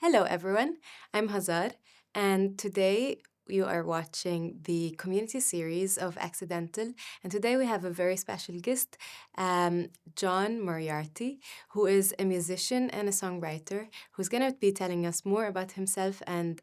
Hello, everyone. I'm Hazar, and today you are watching the community series of Accidental. And today we have a very special guest, John Moriarty, who is a musician and a songwriter who's going to be telling us more about himself and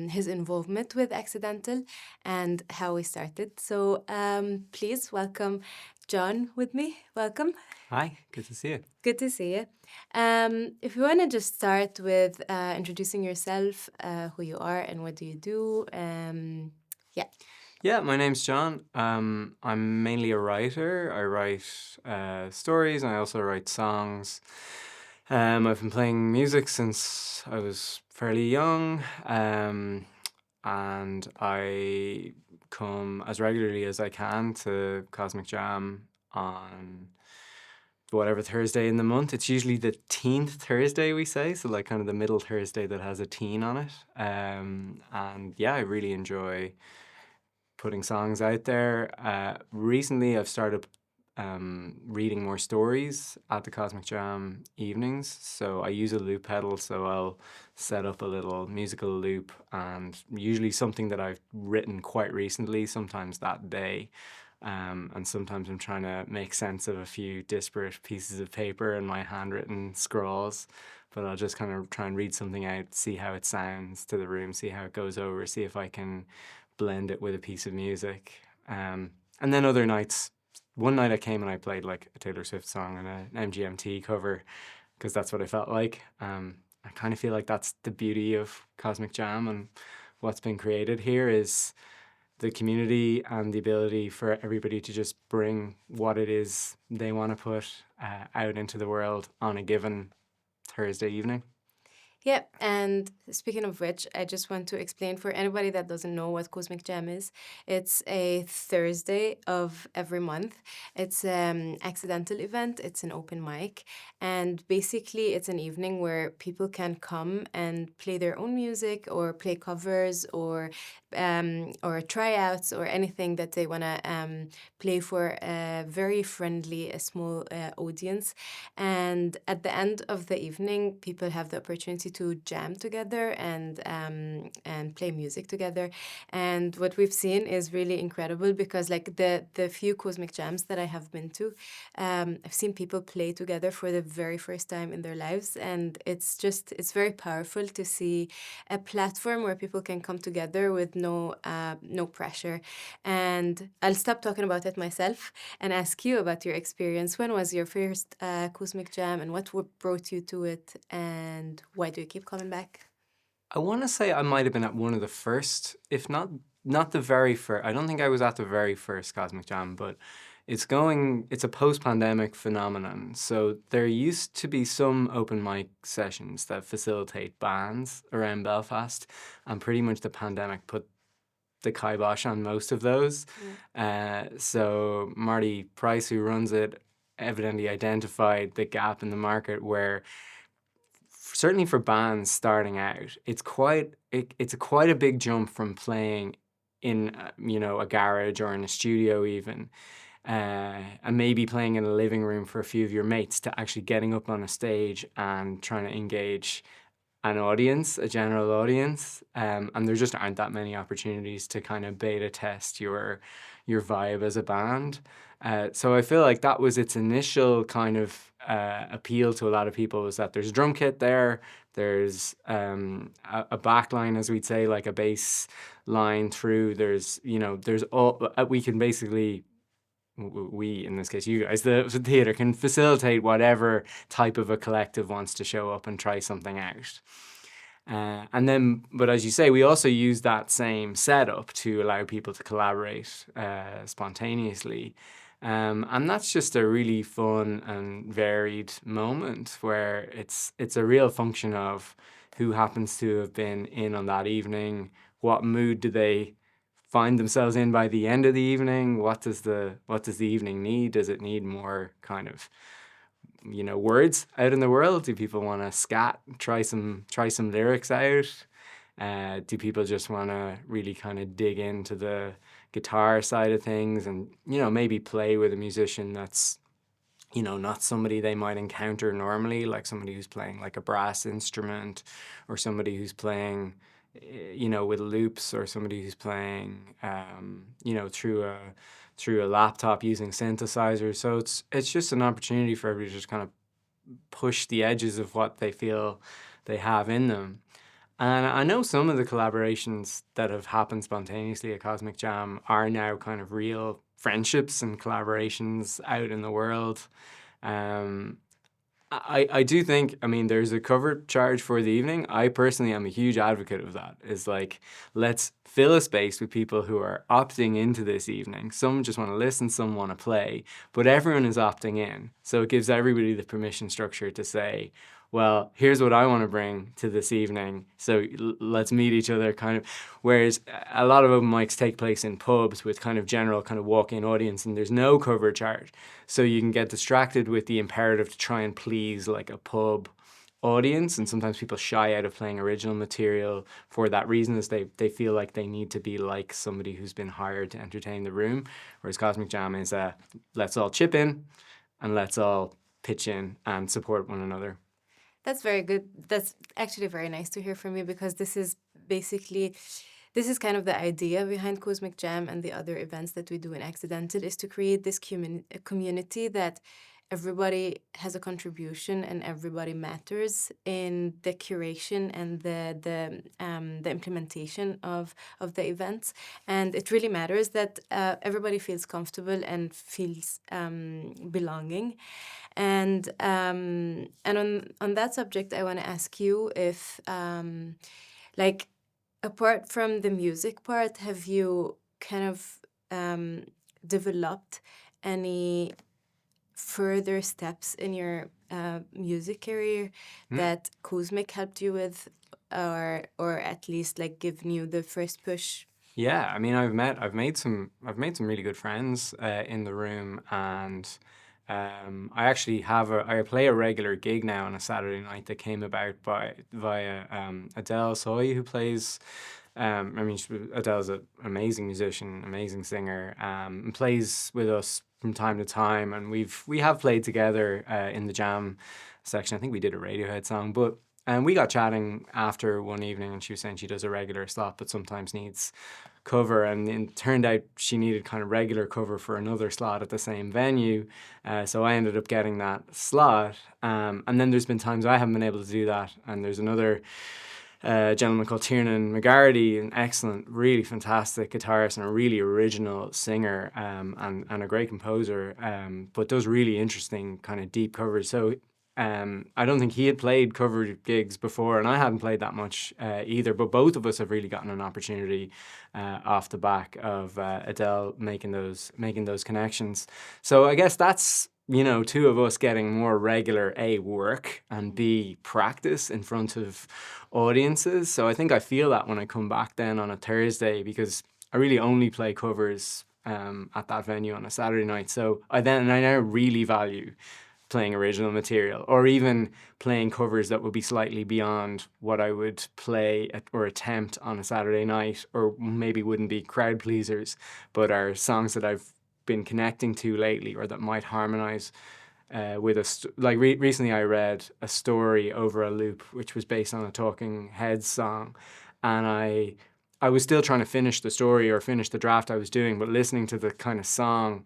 his involvement with Accidental and how we started. So please welcome John with me. Welcome. Hi, good to see you. Good to see you. If you want to just start with introducing yourself, who you are and what do you do, yeah. Yeah, my name's John. I'm mainly a writer. I write stories and I also write songs. I've been playing music since I was fairly young, and I come as regularly as I can to Cosmic Jam on whatever Thursday in the month. It's usually the 10th Thursday, we say, so like kind of the middle Thursday that has a teen on it. And yeah, I really enjoy putting songs out there. Recently, I've started reading more stories at the Cosmic Jam evenings. So I use a loop pedal, so I'll set up a little musical loop and usually something that I've written quite recently, sometimes that day. And sometimes I'm trying to make sense of a few disparate pieces of paper and my handwritten scrawls. But I'll just kind of try and read something out, see how it sounds to the room, see how it goes over, see if I can blend it with a piece of music. And then other nights, one night I came and I played like a Taylor Swift song and an MGMT cover because that's what I felt like. I kind of feel like that's the beauty of Cosmic Jam and what's been created here is the community and the ability for everybody to just bring what it is they want to put out into the world on a given Thursday evening. Yeah, and speaking of which, I just want to explain for anybody that doesn't know what Cosmic Jam is. It's a Thursday of every month. It's an accidental event. It's an open mic, and basically, it's an evening where people can come and play their own music or play covers or tryouts or anything that they wanna play for a very friendly, a small audience. And at the end of the evening, people have the opportunity to jam together and play music together. And what we've seen is really incredible because like the few cosmic jams that I have been to, I've seen people play together for the very first time in their lives, and it's very powerful to see a platform where people can come together with no pressure. And I'll stop talking about it myself and ask you about your experience. When was your first Cosmic Jam and what brought you to it and why do you keep coming back? I want to say I might have been at one of the first, if not the very first. I don't think I was at the very first Cosmic Jam, but it's a post-pandemic phenomenon. So there used to be some open mic sessions that facilitate bands around Belfast, and pretty much the pandemic put the kibosh on most of those. So Marty Price, who runs it, evidently identified the gap in the market where certainly for bands starting out, it's quite a big jump from playing in a garage or in a studio even, and maybe playing in a living room for a few of your mates to actually getting up on a stage and trying to engage an audience, a general audience, and there just aren't that many opportunities to kind of beta test your vibe as a band. So I feel like that was its initial kind of appeal to a lot of people was that there's a drum kit there, there's a back line, as we'd say, like a bass line through. There's all we can basically we, in this case, you guys, the theatre can facilitate whatever type of a collective wants to show up and try something out. But as you say, we also use that same setup to allow people to collaborate spontaneously. And that's just a really fun and varied moment where it's a real function of who happens to have been in on that evening, what mood do they find themselves in by the end of the evening. What does the evening need? Does it need more kind of words out in the world? Do people want to scat, try some lyrics out? Do people just want to really kind of dig into the guitar side of things and maybe play with a musician that's not somebody they might encounter normally, like somebody who's playing like a brass instrument, or somebody who's playing, with loops, or somebody who's playing, through a laptop using synthesizers. So it's just an opportunity for everybody to just kind of push the edges of what they feel they have in them. And I know some of the collaborations that have happened spontaneously at Cosmic Jam are now kind of real friendships and collaborations out in the world. Um, I do think, I mean, there's a cover charge for the evening. I personally am a huge advocate of that. Is like, let's fill a space with people who are opting into this evening. Some just want to listen, some want to play, but everyone is opting in. So it gives everybody the permission structure to say, well, here's what I want to bring to this evening. So let's meet each other kind of. Whereas a lot of open mics take place in pubs with kind of general kind of walk-in audience, and there's no cover charge. So you can get distracted with the imperative to try and please like a pub audience. And sometimes people shy out of playing original material for that reason, is they feel like they need to be like somebody who's been hired to entertain the room. Whereas Cosmic Jam is let's all chip in and let's all pitch in and support one another. That's very good. That's actually very nice to hear from you, because this is kind of the idea behind Cosmic Jam and the other events that we do in Accidental, is to create this community that everybody has a contribution and everybody matters in the curation and the implementation of the events. And it really matters that everybody feels comfortable and feels belonging. And on that subject, I want to ask you if, like, apart from the music part, have you kind of developed any further steps in your music career that Cosmic helped you with, or at least like giving you the first push? Yeah, I mean, I've made some really good friends in the room, and I actually I play a regular gig now on a Saturday night that came about via Adele Soy, who plays. I mean, Adele's an amazing musician, amazing singer, and plays with us from time to time, and we have played together in the jam section. I think we did a Radiohead song, but. And we got chatting after one evening, and she was saying she does a regular slot, but sometimes needs cover, and it turned out she needed kind of regular cover for another slot at the same venue. So I ended up getting that slot. And then there's been times I haven't been able to do that, and there's another gentleman called Tiernan Moriarty, an excellent, really fantastic guitarist and a really original singer, and a great composer, but does really interesting kind of deep covers. So I don't think he had played cover gigs before, and I hadn't played that much either. But both of us have really gotten an opportunity off the back of Adele making those connections. So I guess that's two of us getting more regular work and B practice in front of audiences. So I think I feel that when I come back then on a Thursday, because I really only play covers at that venue on a Saturday night. So I now really value playing original material, or even playing covers that would be slightly beyond what I would play or attempt on a Saturday night, or maybe wouldn't be crowd pleasers, but are songs that I've been connecting to lately, or that might harmonize with us. Like recently I read A Story Over a Loop, which was based on a Talking Heads song, and I was still trying to finish the story or finish the draft I was doing, but listening to the kind of song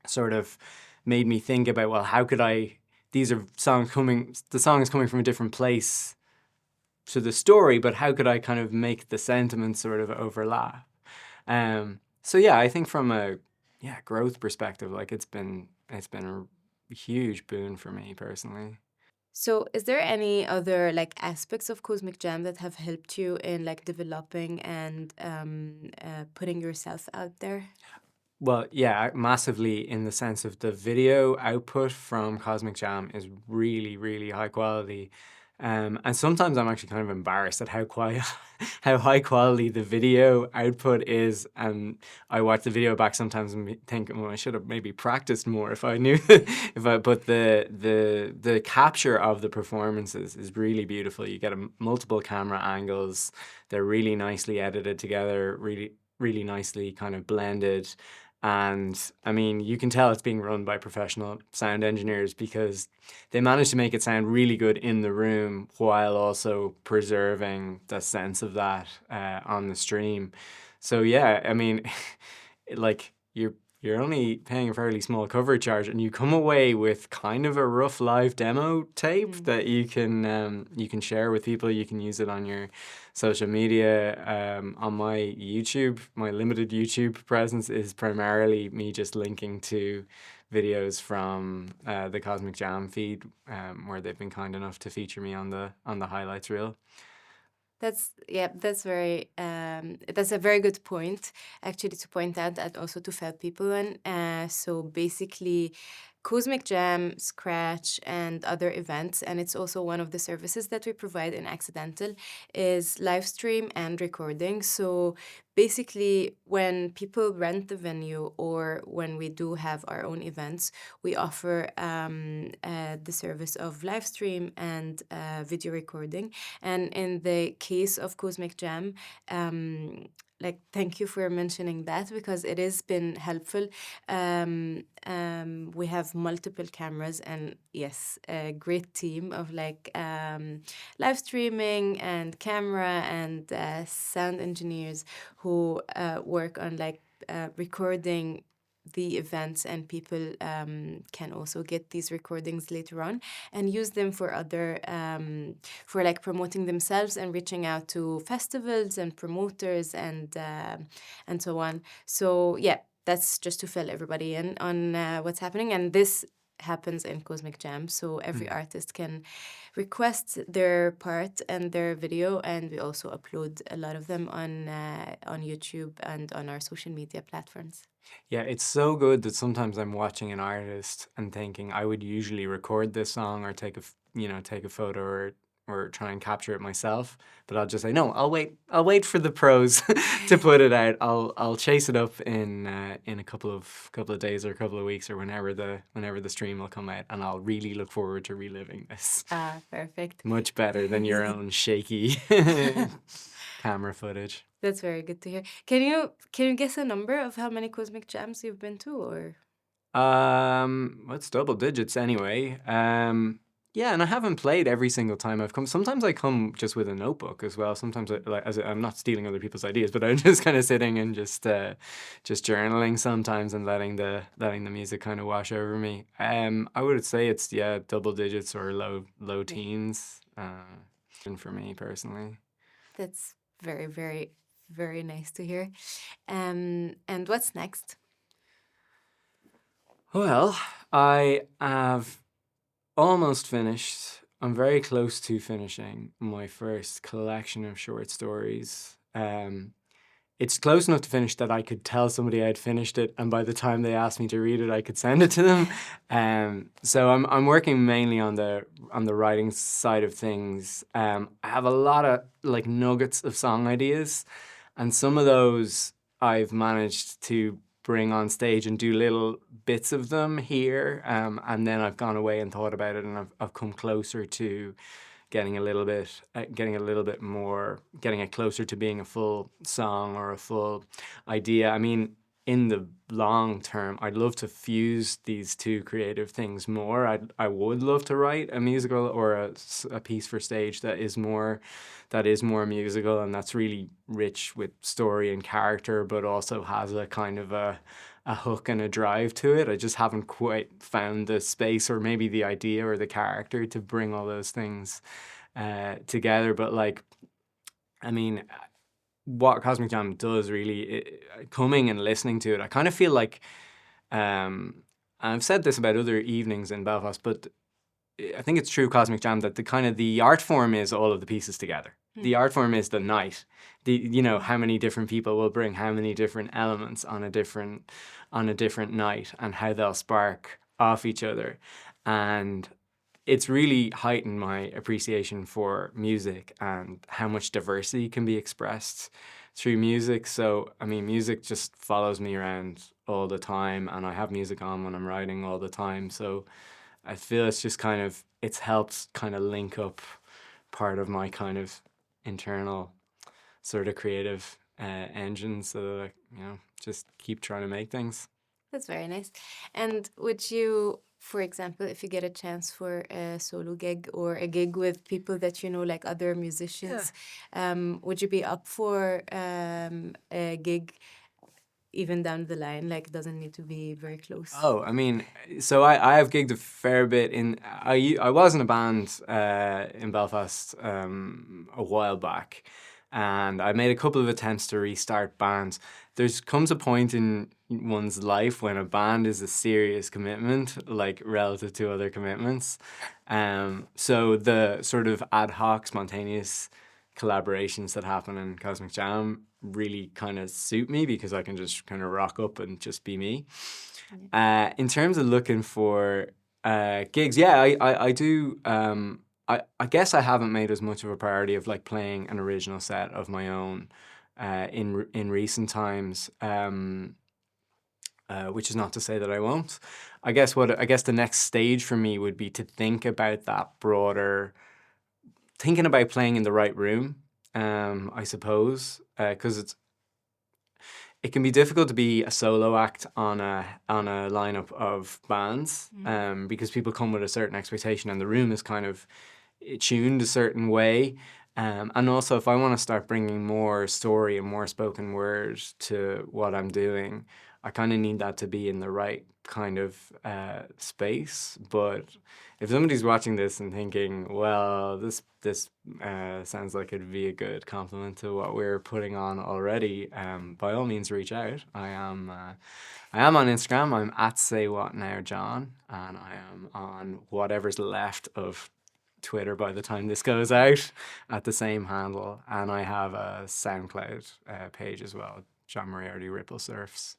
sort of made me think about, well, how could the song is coming from a different place to the story, but how could I kind of make the sentiments sort of overlap? So yeah, I think from a growth perspective, like it's been a huge boon for me personally. So, is there any other like aspects of Cosmic Jam that have helped you in like developing and putting yourself out there? Well, yeah, massively, in the sense of the video output from Cosmic Jam is really, really high quality. And sometimes I'm actually kind of embarrassed at how quiet, how high quality the video output is. And I watch the video back sometimes and think, well, I should have maybe practiced more if I knew, but the capture of the performances is really beautiful. You get multiple camera angles. They're really nicely edited together, really, really nicely kind of blended. And I mean, you can tell it's being run by professional sound engineers because they manage to make it sound really good in the room while also preserving the sense of that on the stream. So yeah, I mean, like you're only paying a fairly small cover charge, and you come away with kind of a rough live demo tape Mm. that you can share with people. You can use it on your social media. On my YouTube, my limited YouTube presence is primarily me just linking to videos from the Cosmic Jam feed, where they've been kind enough to feature me on the highlights reel. That's a very good point, actually, to point out and also to fill people in. So basically, Cosmic Jam, Scratch, and other events, and it's also one of the services that we provide in Accidental, is live stream and recording. So basically, when people rent the venue or when we do have our own events, we offer the service of live stream and video recording. And in the case of Cosmic Jam, thank you for mentioning that because it has been helpful. We have multiple cameras and yes, a great team of live streaming and camera and sound engineers who work on recording the events, and people can also get these recordings later on and use them for other for promoting themselves and reaching out to festivals and promoters and so on. So yeah, that's just to fill everybody in on what's happening, and this happens in Cosmic Jam. So every artist can request their part and their video, and we also upload a lot of them on YouTube and on our social media platforms. Yeah, it's so good that sometimes I'm watching an artist and thinking I would usually record this song or take a photo or try and capture it myself, but I'll just say no, I'll wait for the pros to put it out. I'll chase it up in a couple of days or a couple of weeks or whenever the stream will come out, and I'll really look forward to reliving this. Ah, perfect. Much better than your own shaky camera footage. That's very good to hear. Can you guess a number of how many Cosmic Jams you've been to, or? It's double digits anyway. Yeah, and I haven't played every single time I've come. Sometimes I come just with a notebook as well. Sometimes I'm not stealing other people's ideas, but I'm just kind of sitting and just journaling sometimes and letting the music kind of wash over me. I would say it's double digits or low Yeah, teens. And for me personally. that's very, very, very nice to hear. And what's next? Well, I have almost finished. I'm very close to finishing my first collection of short stories. It's close enough to finish that I could tell somebody I'd finished it, and by the time they asked me to read it, I could send it to them. So I'm working mainly on the writing side of things. I have a lot of nuggets of song ideas, and some of those I've managed to bring on stage and do little bits of them here. And then I've gone away and thought about it, and I've come closer to getting getting it closer to being a full song or a full idea. I mean, in the long term, I'd love to fuse these two creative things more. I would love to write a musical or a piece for stage that is more musical and that's really rich with story and character, but also has a kind of a hook and a drive to it. I just haven't quite found the space or maybe the idea or the character to bring all those things together. But I mean, what Cosmic Jam does really, coming and listening to it, I kind of feel like, I've said this about other evenings in Belfast, but I think it's true Cosmic Jam that the art form is all of the pieces together. The art form is the night. How many different people will bring how many different elements on a different night and how they'll spark off each other. And it's really heightened my appreciation for music and how much diversity can be expressed through music. So, I mean, music just follows me around all the time, and I have music on when I'm writing all the time. So I feel it's helped kind of link up part of my kind of internal sort of creative engine so that I, just keep trying to make things. That's very nice. And would you, for example, if you get a chance for a solo gig or a gig with people that you know, like other musicians, would you be up for a gig even down the line? Like, doesn't need to be very close. Oh, I mean, so I have gigged a fair bit in. I was in a band in Belfast a while back, and I made a couple of attempts to restart bands. There's comes a point in one's life when a band is a serious commitment, like relative to other commitments. So the sort of ad hoc, spontaneous collaborations that happen in Cosmic Jam really kind of suit me because I can just kind of rock up and just be me. In terms of looking for gigs, yeah, I do. I guess I haven't made as much of a priority of like playing an original set of my own in recent times. Which is not to say that I won't. I guess the next stage for me would be to think about that broader, thinking about playing in the right room. I suppose because it can be difficult to be a solo act on a lineup of bands because people come with a certain expectation and the room is kind of tuned a certain way. And also, if I want to start bringing more story and more spoken word to what I'm doing, I kind of need that to be in the right kind of space. But if somebody's watching this and thinking, well, this sounds like it'd be a good compliment to what we're putting on already, by all means, reach out. I am on Instagram. I'm at Say What Now John, and I am on whatever's left of Twitter by the time this goes out at the same handle, and I have a SoundCloud page as well, John Moriarty Ripple Surfs,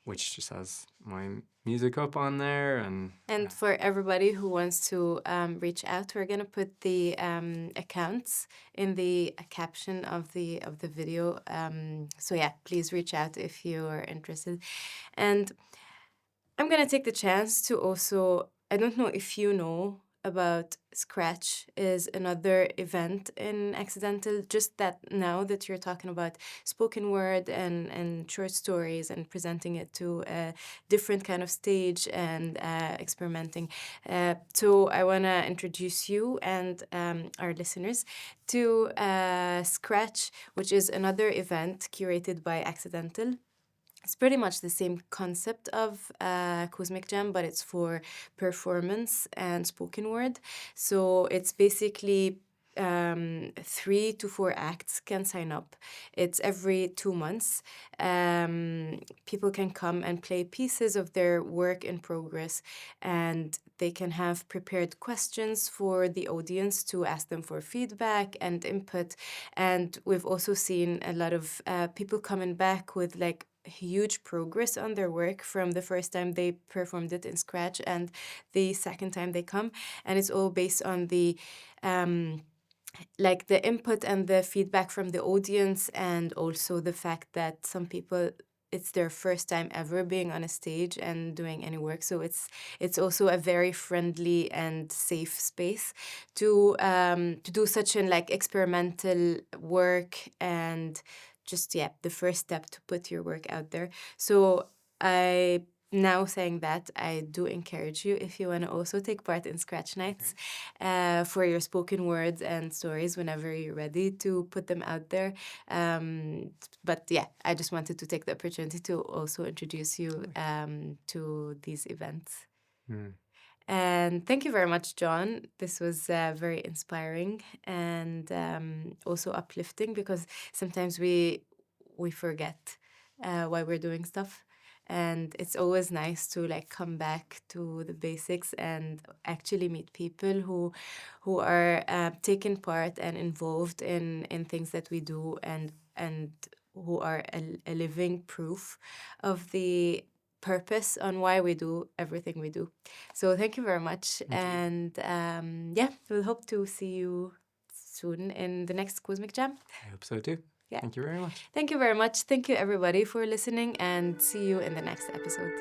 which just has my music up on there. And for everybody who wants to reach out, we're gonna put the accounts in the caption of the video. So yeah, please reach out if you are interested. And I'm gonna take the chance to also, I don't know if you know about Scratch is another event in Accidental, just that now that you're talking about spoken word and short stories and presenting it to a different kind of stage and experimenting. So I want to introduce you and our listeners to Scratch, which is another event curated by Accidental. It's pretty much the same concept of Cosmic Jam, but it's for performance and spoken word. So it's basically 3 to 4 acts can sign up. It's every 2 months. People can come and play pieces of their work in progress, and they can have prepared questions for the audience to ask them for feedback and input. And we've also seen a lot of people coming back with like huge progress on their work from the first time they performed it in Scratch and the second time they come. And it's all based on the like the input and the feedback from the audience, and also the fact that some people, it's their first time ever being on a stage and doing any work. So it's also a very friendly and safe space to do such an like experimental work, and just the first step to put your work out there. So I now saying that, I do encourage you, if you want to also take part in Scratch Nights for your spoken words and stories whenever you're ready to put them out there. But yeah, I just wanted to take the opportunity to also introduce you to these events. And thank you very much, John. This was very inspiring and also uplifting, because sometimes we forget why we're doing stuff. And it's always nice to like come back to the basics and actually meet people who are taking part and involved in things that we do, and who are a living proof of the purpose on why we do everything we do. So thank you very much. And yeah, we'll hope to see you soon in the next Cosmic Jam. I hope so too. Yeah. Thank you very much. Thank you very much. Thank you, everybody, for listening, and see you in the next episode.